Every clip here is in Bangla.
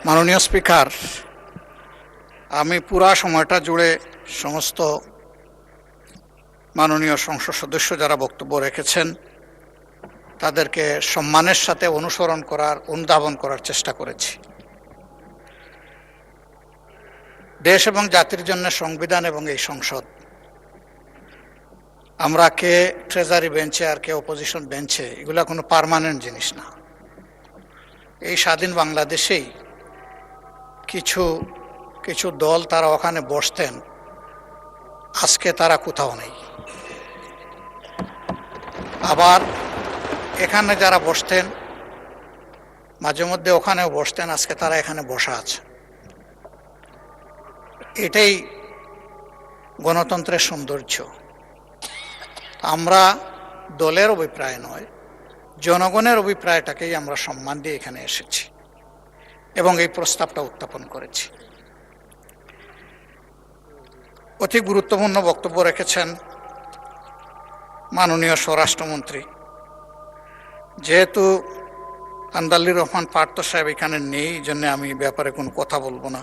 মাননীয় স্পিকার, আমি পুরা সময়টা জুড়ে সমস্ত মাননীয় সংসদ সদস্য যারা বক্তব্য রেখেছেন তাদেরকে সম্মানের সাথে অনুধাবন করার চেষ্টা করেছি। দেশ এবং জাতির জন্য সংবিধান এবং এই সংসদ, আমরা কে ট্রেজারি বেঞ্চে আর কে অপোজিশন বেঞ্চে, এগুলা কোনো পার্মানেন্ট জিনিস না। এই স্বাধীন বাংলাদেশেই কিছু কিছু দল তারা ওখানে বসতেন, আজকে তারা কোথাও নেই। আবার এখানে যারা বসতেন মাঝে মধ্যে ওখানেও বসতেন, আজকে তারা এখানে বসা আছে। এটাই গণতন্ত্রের সৌন্দর্য। আমরা দলের অভিপ্রায় নয়, জনগণের অভিপ্রায়টাকেই আমরা সম্মান দিয়ে এখানে এসেছি এবং এই প্রস্তাবটা উত্থাপন করেছি। অতি গুরুত্বপূর্ণ বক্তব্য রেখেছেন মাননীয় স্বরাষ্ট্রমন্ত্রী। যেহেতু আন্দালির রহমান পার্থ সাহেব এখানে নেই, এই জন্য আমি ব্যাপারে কোনো কথা বলবো না।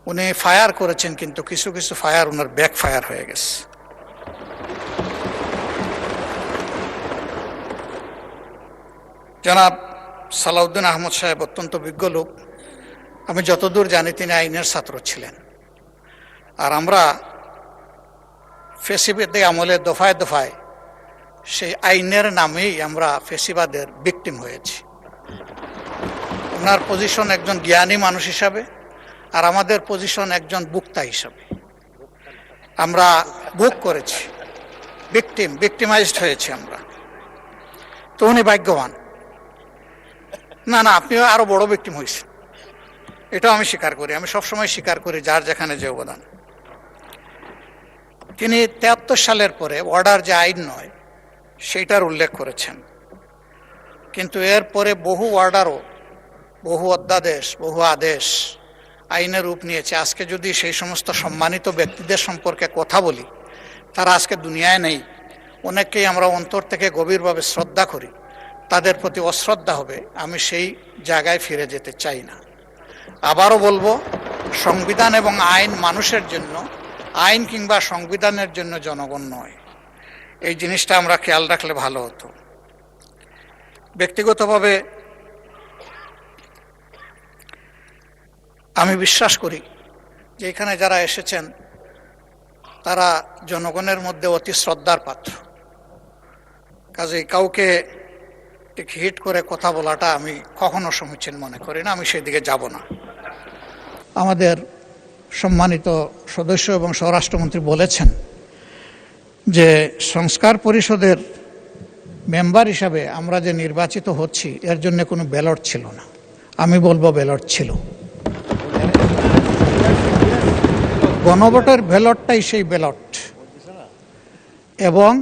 উনি ফায়ার করেছেন, কিন্তু কিছু কিছু ফায়ার ওনার ব্যাক ফায়ার হয়ে গেছে। জনাব সালাউদ্দিন আহমদ সাহেব অত্যন্ত বিজ্ঞ লোক। আমি যতদূর জানি তিনি আইনের ছাত্র ছিলেন। আর আমরা ফেসিবাদী আমলে দফায় দফায় সেই আইনের নামেই আমরা ফেসিবাদের ভিকটিম হয়েছি। ওনার পজিশন একজন জ্ঞানী মানুষ হিসাবে, আর আমাদের পজিশন একজন বুক্তা হিসাবে। আমরা বুক করেছি, ভিকটিমাইজড হয়েছি আমরা। তো উনি ভাগ্যবান। না, আপনিও আরো বড় ভিকটিম হয়েছেন, এটাও আমি স্বীকার করি। আমি সবসময় স্বীকার করি যার যেখানে যে অবদান। তিনি 73 সালের পরে অর্ডার যে আইন নয় সেইটার উল্লেখ করেছেন, কিন্তু এর পরে বহু অর্ডারও, বহু অধ্যাদেশ, বহু আদেশ আইনের রূপ নিয়েছে। আজকে যদি সেই সমস্ত সম্মানিত ব্যক্তিদের সম্পর্কে কথা বলি, তারা আজকে দুনিয়ায় নেই। অনেককেই আমরা অন্তর থেকে গভীরভাবে শ্রদ্ধা করি, তাদের প্রতি অশ্রদ্ধা হবে। আমি সেই জায়গায় ফিরে যেতে চাই না। আবারও বলবো, সংবিধান এবং আইন মানুষের জন্য, আইন কিংবা সংবিধানের জন্য জনগণ নয়। এই জিনিসটা আমরা খেয়াল রাখলে ভালো হতো। ব্যক্তিগতভাবে আমি বিশ্বাস করি যে এখানে যারা এসেছেন তারা জনগণের মধ্যে অতি শ্রদ্ধার পাত্র। কাজেই কাউকে ঠিক হিট করে কথা বলাটা আমি কখনো সমীচীন মনে করি না। আমি সেদিকে যাব না। আমাদের সম্মানিত সদস্য এবং স্বরাষ্ট্রমন্ত্রী বলেছেন যে সংস্কার পরিষদের মেম্বার হিসাবে আমরা যে নির্বাচিত হচ্ছি এর জন্য কোনো ব্যালট ছিল না। আমি বলবো ব্যালট ছিল। গণভোটের ব্যালটটাই সেই ব্যালট, এবং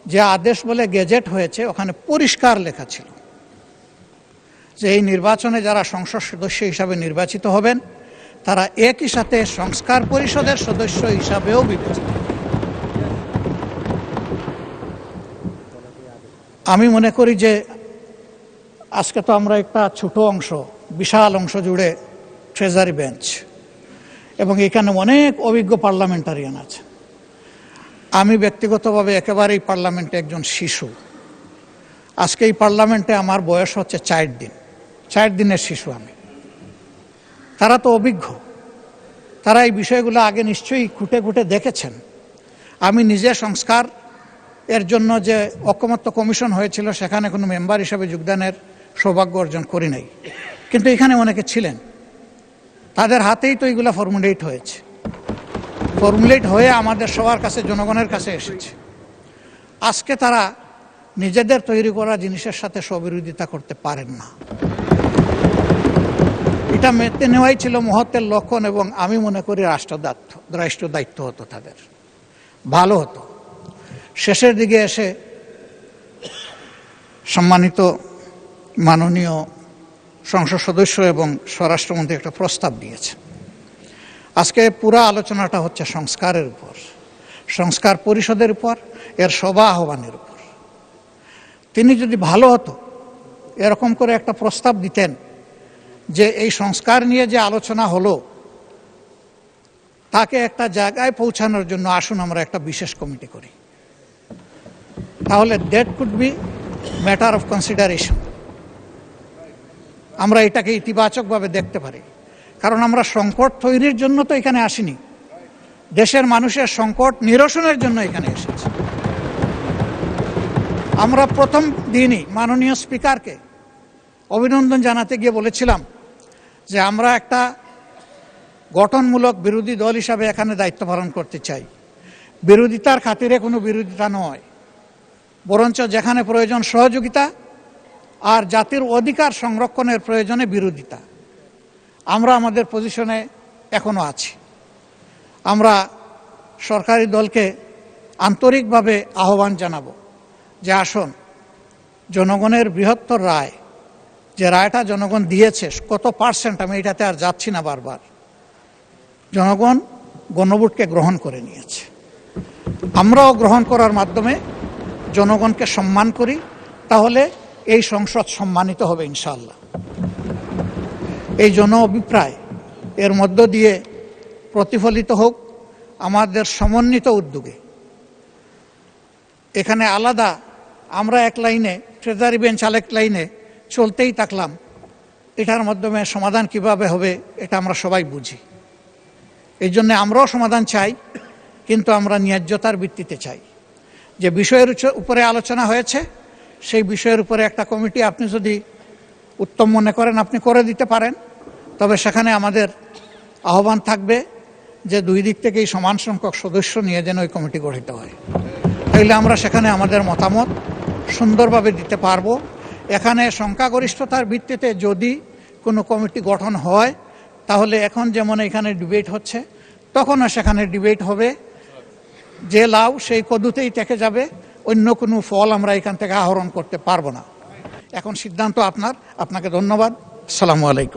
যে আদেশ বলে গেজেট হয়েছে ওখানে পরিষ্কার লেখা ছিল যে এই নির্বাচনে যারা সংসদ সদস্য হিসাবে নির্বাচিত হবেন তারা একই সাথে সংস্কার পরিষদের সদস্য হিসাবেও বিবেচিত। আমি মনে করি যে আজকে তো আমরা একটা ছোট অংশ, বিশাল অংশ জুড়ে ট্রেজারি বেঞ্চ, এবং এখানে অনেক অভিজ্ঞ পার্লামেন্টারিয়ান আছে। আমি ব্যক্তিগতভাবে একেবারেই পার্লামেন্টে একজন শিশু। আজকে এই পার্লামেন্টে আমার বয়স হচ্ছে 4 দিনের শিশু আমি। তারা তো অভিজ্ঞ, তারা এই বিষয়গুলো আগে নিশ্চয়ই খুঁটে খুঁটে দেখেছেন। আমি নিজে সংস্কার এর জন্য যে ঐকমত্য কমিশন হয়েছিল সেখানে কোনো মেম্বার হিসাবে যোগদানের সৌভাগ্য অর্জন করি নাই, কিন্তু এখানে অনেকে ছিলেন। তাদের হাতেই তো এইগুলো ফর্মুলেট হয়েছে, ফর্মুলেট হয়ে আমাদের সবার কাছে, জনগণের কাছে এসেছে। আজকে তারা নিজেদের তৈরি করা জিনিসের সাথে স্ববিরোধিতা করতে পারেন না। এটা মেনে নেওয়াই ছিল মহত্বের লক্ষণ, এবং আমি মনে করি রাষ্ট্র দায়িত্ব হতো তাদের। ভালো হতো শেষের দিকে এসে সম্মানিত মাননীয় সংসদ সদস্য এবং স্বরাষ্ট্রমন্ত্রী একটা প্রস্তাব দিয়েছেন। আজকে পুরো আলোচনাটা হচ্ছে সংস্কারের উপর, সংস্কার পরিষদের উপর, এর সভা আহ্বানের উপর। তিনি যদি ভালো হতো এরকম করে একটা প্রস্তাব দিতেন যে এই সংস্কার নিয়ে যে আলোচনা হলো তাকে একটা জায়গায় পৌঁছানোর জন্য আসুন আমরা একটা বিশেষ কমিটি করি। তাহলে that could be matter of consideration. আমরা এটাকে ইতিবাচকভাবে দেখতে পারি, কারণ আমরা সংকট তৈরির জন্য তো এখানে আসিনি, দেশের মানুষের সংকট নিরসনের জন্য এখানে এসেছি। আমরা প্রথম দিনই মাননীয় স্পিকারকে অভিনন্দন জানাতে গিয়ে বলেছিলাম যে আমরা একটা গঠনমূলক বিরোধী দল হিসাবে এখানে দায়িত্ব পালন করতে চাই। বিরোধিতার খাতিরে কোনো বিরোধিতা নয়, বরঞ্চ যেখানে প্রয়োজন সহযোগিতা আর জাতির অধিকার সংরক্ষণের প্রয়োজনে বিরোধিতা। আমরা আমাদের পজিশনে এখনো আছি। আমরা সরকারি দলকে আন্তরিকভাবে আহ্বান জানাবো যে আসুন, জনগণের বৃহত্তর রায়, যে রায়টা জনগণ দিয়েছে, কত পার্সেন্ট আমি এটাতে আর যাচ্ছি না বারবার, জনগণ গণভোটকে গ্রহণ করে নিয়েছে। আমরাও গ্রহণ করার মাধ্যমে জনগণকে সম্মান করি, তাহলে এই সংসদ সম্মানিত হবে ইনশাআল্লাহ। এই জন অভিপ্রায় এর মধ্য দিয়ে প্রতিফলিত হোক আমাদের সমন্বিত উদ্যোগে। এখানে আলাদা আমরা এক লাইনে, ট্রেজারি বেঞ্চ আরেক লাইনে চলতেই থাকলাম, এটার মাধ্যমে সমাধান কিভাবে হবে এটা আমরা সবাই বুঝি। এই জন্য আমরাও সমাধান চাই, কিন্তু আমরা ন্যায্যতার ভিত্তিতে চাই। যে বিষয়ের উপরে আলোচনা হয়েছে সেই বিষয়ের উপরে একটা কমিটি আপনি যদি উত্তম মনে করেন আপনি করে দিতে পারেন, তবে সেখানে আমাদের আহ্বান থাকবে যে দুই দিক থেকেই সমান সংখ্যক সদস্য নিয়ে যেন ওই কমিটি গঠিত হয়। তাইলে আমরা সেখানে আমাদের মতামত সুন্দরভাবে দিতে পারবো। এখানে সংখ্যাগরিষ্ঠতার ভিত্তিতে যদি কোনো কমিটি গঠন হয়, তাহলে এখন যেমন এখানে ডিবেট হচ্ছে, তখনও সেখানে ডিবেট হবে। যে লাউ সেই কদুতেই থেকে যাবে, অন্য কোনো ফল আমরা এখান থেকে আহরণ করতে পারবো না। এখন সিদ্ধান্ত আপনার। আপনাকে ধন্যবাদ। আসসালামু আলাইকুম।